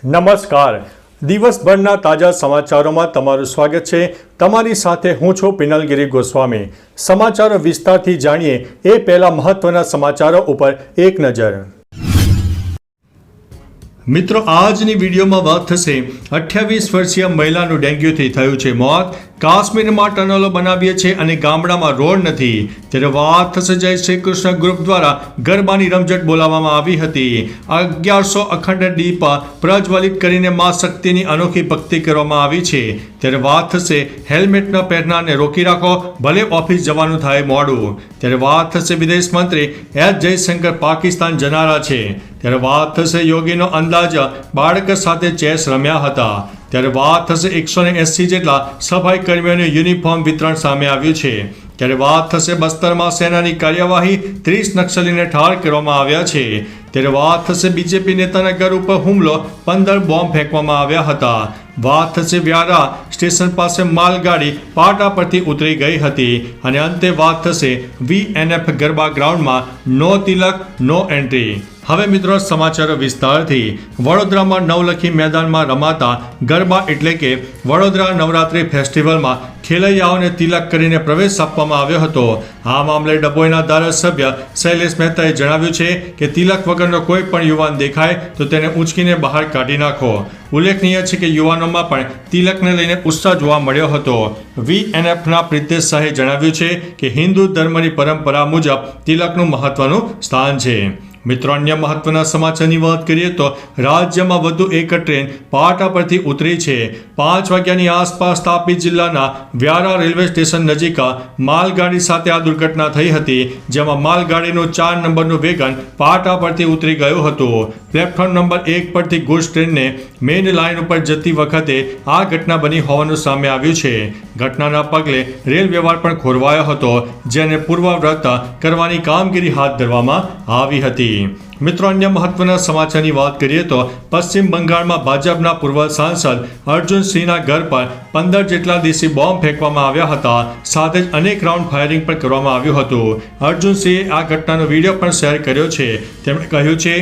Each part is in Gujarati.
નમસ્કાર. દિવસભરના તાજા સમાચારોમાં તમારું સ્વાગત છે. તમારી સાથે હું છું પિનલગીરી ગોસ્વામી. સમાચારો વિસ્તારથી જાણીએ એ પહેલા મહત્વના સમાચારો ઉપર એક નજર. મિત્રો, આજની વિડીયોમાં વાત થશે 28 વર્ષીય મહિલાનું ડેન્ગ્યુથી થયું છે મોત. કાશ્મીરમાં ટનલો બનાવીએ છે અને ગામડામાં રોડ નથી. ત્યારે વાત થશે જય શ્રી કૃષ્ણ ગ્રુપ દ્વારા ગરબાની રમઝટ બોલાવવામાં આવી હતી. 1100 અખંડ દીપ પ્રજ્વલિત કરીને મા શક્તિની અનોખી ભક્તિ કરવામાં આવી છે. ત્યારે વાત થશે હેલ્મેટ ન પહેરનારને રોકી રાખો, ભલે ઓફિસ જવાનું થાય મોડું. ત્યારે વાત થશે વિદેશ મંત્રી એસ જયશંકર પાકિસ્તાન જનારા છે. ત્યારે વાત થશે યોગીનો અંદાજ બાળક સાથે ચેસ રમ્યા હતા. ત્યારે વાત થશે 180 જેટલા સફાઈ કર્મીઓનું યુનિફોર્મ વિતરણ સામે આવ્યું છે. ત્યારે વાત થશે બસ્તરમાં સેનાની કાર્યવાહી, 30 નક્સલીને ઠાર કરવામાં આવ્યા છે. ત્યારે વાત થશે બીજેપી નેતાના ઘર ઉપર હુમલો, 15 બોમ્બ ફેંકવામાં આવ્યા હતા. વાત થશે વ્યારા સ્ટેશન પાસે માલગાડી પાટા પરથી ઉતરી ગઈ હતી. અને અંતે વાત થશે VNF ગરબા ગ્રાઉન્ડમાં નો તિલક નો એન્ટ્રી. હવે મિત્રો સમાચારો વિસ્તારથી. વડોદરામાં નવલખી મેદાનમાં રમાતા ગરબા એટલે કે વડોદરા નવરાત્રિ ફેસ્ટિવલમાં ખેલૈયાઓને તિલક કરીને પ્રવેશ આપવામાં આવ્યો હતો. આ મામલે ડભોઈના ધારાસભ્ય શૈલેષ મહેતાએ જણાવ્યું છે કે તિલક વગરનો કોઈ પણ યુવાન દેખાય તો તેને ઊંચકીને બહાર કાઢી નાખો. ઉલ્લેખનીય છે કે યુવાનોમાં પણ તિલકને લઈને ઉત્સાહ જોવા મળ્યો હતો. VNFના પ્રિતેશ શાહે જણાવ્યું છે કે હિન્દુ ધર્મની પરંપરા મુજબ તિલકનું મહત્વનું સ્થાન છે. મિત્રો, અન્ય મહત્વના સમાચારની વાત કરીએ તો રાજ્યમાં વધુ એક ટ્રેન પાટા પરથી ઉતરી છે. 5 વાગ્યાની આસપાસ તાપી જિલ્લાના વ્યારા રેલવે સ્ટેશન નજીક માલગાડી સાથે આ દુર્ઘટના થઈ હતી, જેમાં માલગાડીનું 4 નંબરનું વેગન પાટા પરથી ઉતરી ગયું હતું. પ્લેટફોર્મ નંબર 1 પરથી ગુડ્સ ટ્રેનને મેઇન લાઇન ઉપર જતી વખતે આ ઘટના બની હોવાનું સામે આવ્યું છે. ઘટનાના પગલે રેલ વ્યવહાર પણ ખોરવાયો હતો, જેને પૂર્વવ્રત કરવાની કામગીરી હાથ ધરવામાં આવી હતી. મિત્રો, અન્ય મહત્વના સમાચારની વાત કરીએ તો પશ્ચિમ બંગાળમાં ભાજપના પૂર્વ સાંસદ અર્જુન સિંહના ઘર પર 15 જેટલા દેશી બોમ્બ ફેંકવામાં આવ્યા હતા. સાથે જ અનેક રાઉન્ડ ફાયરિંગ પણ કરવામાં આવ્યું હતું. અર્જુન સિંહે આ ઘટનાનો વિડીયો પણ શેર કર્યો છે. તેમણે કહ્યું છે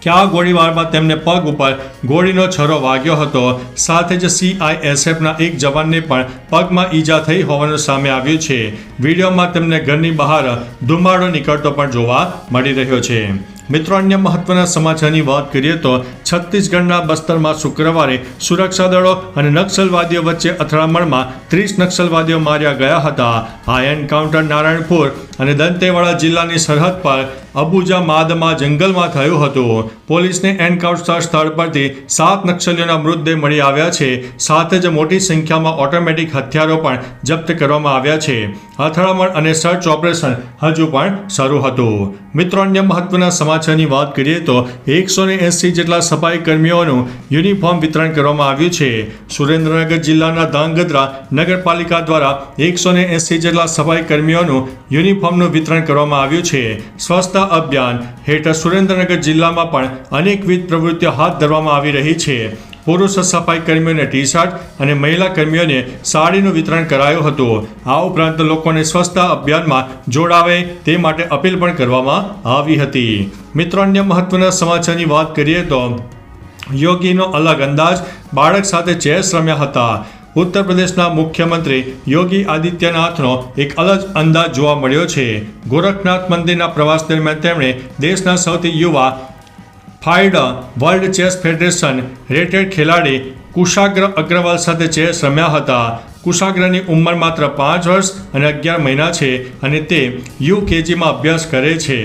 કે આ ગોળીબારમાં તેમને પગ ઉપર ગોળીનો છરો વાગ્યો હતો. સાથે જ CISFના એક જવાનને પણ પગમાં ઈજા થઈ હોવાનું સામે આવ્યું છે. વિડીયોમાં તેમને ઘરની બહાર ધુમાડો નીકળતો પણ જોવા મળી રહ્યો છે. મિત્રો, અન્ય મહત્વના સમાચારની વાત કરીએ તો છત્તીસગઢના બસ્તરમાં શુક્રવારે સુરક્ષા દળો અને નક્સલવાદીઓ વચ્ચે અથડામણમાં 30 નક્સલવાદીઓ માર્યા ગયા હતા. આ એન્કાઉન્ટર નારાયણપુર અને દંતેવાડા જિલ્લાની સરહદ પર અબુજા માદમાં જંગલમાં થયું હતું. પોલીસને એન્કાઉન્ટર સ્થળ પરથી 7 નક્સલીઓના મૃતદેહ મળી આવ્યા છે. સાથે જ મોટી સંખ્યામાં ઓટોમેટિક હથિયારો પણ જપ્ત કરવામાં આવ્યા છે. અથડામણ અને સર્ચ ઓપરેશન હજુ પણ શરૂ હતું. મિત્રો, અન્ય મહત્વના સમાચારની વાત કરીએ તો 180 જેટલા સફાઈ કર્મીઓનું યુનિફોર્મ વિતરણ કરવામાં આવ્યું છે. સુરેન્દ્રનગર જિલ્લાના ધાંગધ્રા નગરપાલિકા દ્વારા 180 જેટલા સફાઈ કર્મીઓનું યુનિફોર્મનું વિતરણ કરવામાં આવ્યું છે. સ્વચ્છતા અભિયાન હેઠળ સુરેન્દ્રનગર જિલ્લામાં પણ અનેકવિધ પ્રવૃત્તિઓ હાથ ધરવામાં આવી રહી છે. પુરુષ સફાઈ કર્મીઓને ટી-શર્ટ અને મહિલા કર્મીઓને સાડીનું વિતરણ કરાયું હતું. આ ઉપરાંત લોકોને સ્વચ્છતા અભિયાનમાં જોડાવે તે માટે અપીલ પણ કરવામાં આવી હતી. મિત્રો, અન્ય મહત્વના સમાચારની વાત કરીએ તો યોગીનો અલગ અંદાજ, બાળક સાથે ચેસ રમ્યા હતા. ઉત્તર પ્રદેશના મુખ્યમંત્રી યોગી આદિત્યનાથનો એક અલગ અંદાજ જોવા મળ્યો છે. ગોરખનાથ મંદિરના પ્રવાસ દરમિયાન તેમણે દેશના સૌથી યુવા ફાઇડ વર્લ્ડ ચેસ ફેડરેશન રેટેડ ખેલાડી કુશાગ્ર અગ્રવાલ સાથે ચેસ રમ્યા હતા. કુશાગ્રની ઉંમર માત્ર 5 વર્ષ અને 11 મહિના છે અને તે UKGમાં અભ્યાસ કરે છે.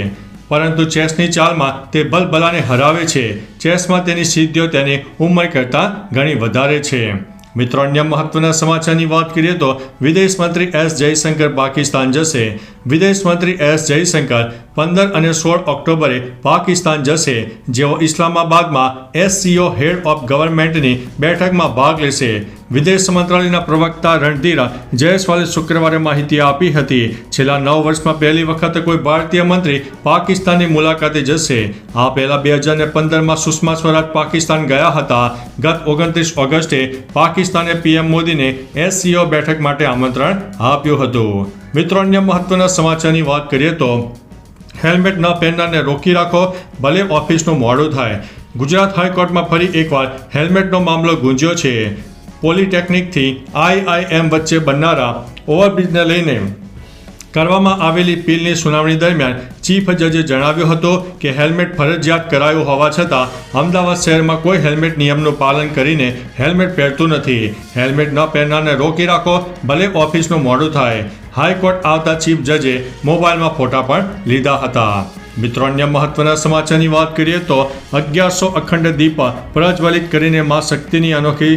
પરંતુ ચેસની ચાલમાં તે ભલભલાને હરાવે છે. ચેસમાં તેની સિદ્ધિઓ તેની ઉંમર કરતાં ઘણી વધારે છે. મિત્રો, અન્ય મહત્વના સમાચારની વાત કરીએ તો વિદેશ મંત્રી એસ જયશંકર પાકિસ્તાન જશે. વિદેશ મંત્રી એસ જયશંકર 15 અને 16 ઓક્ટોબરે પાકિસ્તાન જશે, જેઓ ઇસ્લામાબાદમાં SCO હેડ ઓફ ગવર્મેન્ટની બેઠકમાં ભાગ લેશે. વિદેશ મંત્રાલયના પ્રવક્તા રણધીર જયસ્વાલે શુક્રવારે માહિતી આપી હતી. છેલ્લા 9 વર્ષમાં પહેલી વખત કોઈ ભારતીય મંત્રી પાકિસ્તાનની મુલાકાતે જશે. આ પહેલા 2015માં સુષ્મા સ્વરાજ પાકિસ્તાન ગયા હતા. ગત 29 ઓગસ્ટે પાકિસ્તાને PM મોદીને SCO બેઠક માટે આમંત્રણ આપ્યું હતું. મિત્રો, અન્ય મહત્વના સમાચારની વાત કરીએ તો હેલ્મેટ ન પહેરનારને રોકી રાખો, ભલે ઓફિસનું મોડું થાય. ગુજરાત હાઈકોર્ટમાં ફરી એકવાર હેલ્મેટનો મામલો ગુંજ્યો છે. પોલિટેકનિકથી IIM વચ્ચે બનનારા ઓવરબ્રિજને લઈને કરવામાં આવેલી પીલની સુનાવણી દરમિયાન ચીફ જજે જણાવ્યું હતું કે હેલ્મેટ ફરજિયાત કરાયું હોવા છતાં અમદાવાદ શહેરમાં કોઈ હેલ્મેટ નિયમનું પાલન કરીને હેલ્મેટ પહેરતું નથી. હેલ્મેટ ન પહેરનારને રોકી રાખો, ભલે ઓફિસનું મોડું થાય. હાઈકોર્ટ આવતા ચીફ જજે મોબાઈલમાં ફોટા પણ લીધા હતા. મિત્રો, અન્ય મહત્વના સમાચારની વાત કરીએ તો 1100 અખંડ દીપ પ્રજ્વલિત કરીને મા શક્તિની અનોખી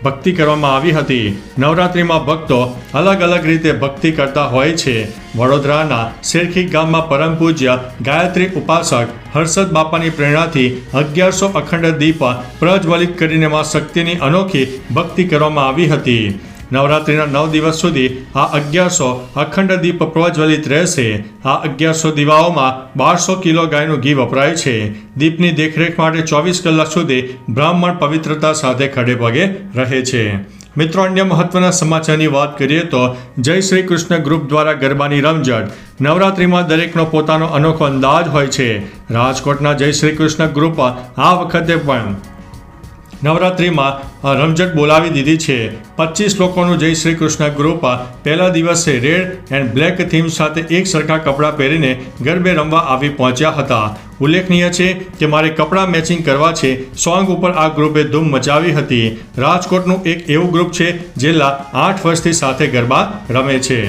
ભક્તિ કરવામાં આવી હતી. નવરાત્રિમાં ભક્તો અલગ અલગ રીતે ભક્તિ કરતા હોય છે. વડોદરાના શેરખી ગામમાં પરમ પૂજ્ય ગાયત્રી ઉપાસક હર્ષદ બાપાની પ્રેરણાથી 1100 અખંડ દીપ પ્રજ્વલિત કરીને મા શક્તિની અનોખી ભક્તિ કરવામાં આવી હતી. નવરાત્રિના 9 દિવસ સુધી આ 1100 અખંડ દીપ પ્રજ્વલિત રહેશે. આ 1100 દીવાઓમાં 1200 કિલો ગાયનું ઘી વપરાય છે. દીપની દેખરેખ માટે 24 કલાક સુધી બ્રાહ્મણ પવિત્રતા સાથે ખડે પગે રહે છે. મિત્રો, અન્ય મહત્વના સમાચારની વાત કરીએ તો જય શ્રી કૃષ્ણ ગ્રુપ દ્વારા ગરબાની રમઝટ. નવરાત્રિમાં દરેકનો પોતાનો અનોખો અંદાજ હોય છે. રાજકોટના જય શ્રી કૃષ્ણ ગ્રુપ આ વખતે પણ નવરાત્રિમાં રમઝટ બોલાવી દીધી છે. 25 લોકોનું જય શ્રી કૃષ્ણ ગ્રુપ પહેલા દિવસે રેડ એન્ડ બ્લેક થીમ સાથે એક સરખા કપડાં પહેરીને ગરબે રમવા આવી પહોંચ્યા હતા. ઉલ્લેખનીય છે કે મારે કપડાં મેચિંગ કરવા છે સોંગ ઉપર આ ગ્રુપે ધૂમ મચાવી હતી. રાજકોટનું એક એવું ગ્રુપ છે જે 8 વર્ષથી સાથે ગરબા રમે છે.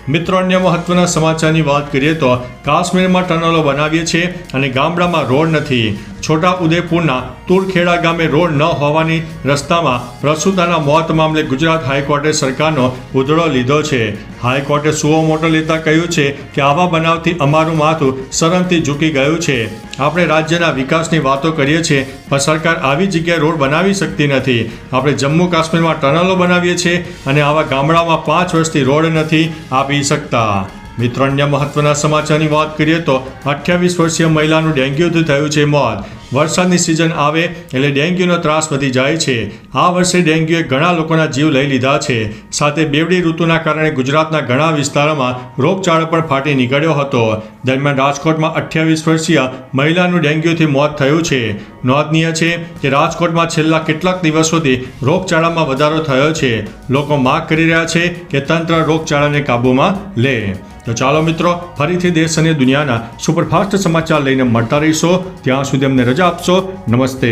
મિત્રો, અન્ય મહત્વના સમાચારની વાત કરીએ તો કાશ્મીરમાં ટનલો બનાવીએ છીએ અને ગામડામાં રોડ નથી. છોટા ઉદેપુરના તુરખેડા ગામે રોડ ન હોવાની રસ્તામાં પ્રસૂતાના મોત મામલે ગુજરાત હાઈકોર્ટે સરકારનો ઉધડો લીધો છે. હાઈકોર્ટે સુઓ મોટો લેતા કહ્યું છે કે આવા બનાવથી અમારું માથું શરમથી ઝૂકી ગયું છે. આપણે રાજ્યના વિકાસની વાતો કરીએ છીએ પણ સરકાર આવી જગ્યાએ રોડ બનાવી શકતી નથી. આપણે જમ્મુ કાશ્મીરમાં ટનલો બનાવીએ છીએ અને આવા ગામડામાં 5 વર્ષથી રોડ નથી આપી શકતા. મિત્રો, અન્ય મહત્વના સમાચારની વાત કરીએ તો 28 વર્ષીય મહિલાનું ડેન્ગ્યુથી થયું છે મોત. વરસાદની સિઝન આવે એટલે ડેન્ગ્યુનો ત્રાસ વધી જાય છે. આ વર્ષે ડેન્ગ્યુએ ઘણા લોકોના જીવ લઈ લીધા છે. સાથે બેવડી ઋતુના કારણે ગુજરાતના ઘણા વિસ્તારોમાં રોગચાળો પણ ફાટી નીકળ્યો હતો. દરમિયાન રાજકોટમાં 28 વર્ષીય મહિલાનું ડેન્ગ્યુથી મોત થયું છે. નોંધનીય છે કે રાજકોટમાં છેલ્લા કેટલાક દિવસોથી રોગચાળામાં વધારો થયો છે. લોકો માંગ કરી રહ્યા છે કે તંત્ર રોગચાળાને કાબૂમાં લે. તો ચાલો મિત્રો, ફરીથી દેશ અને દુનિયાના સુપરફાસ્ટ સમાચાર લઈને મળતા રહીશો. ત્યાં સુધી અમને રજા આપશો. નમસ્તે.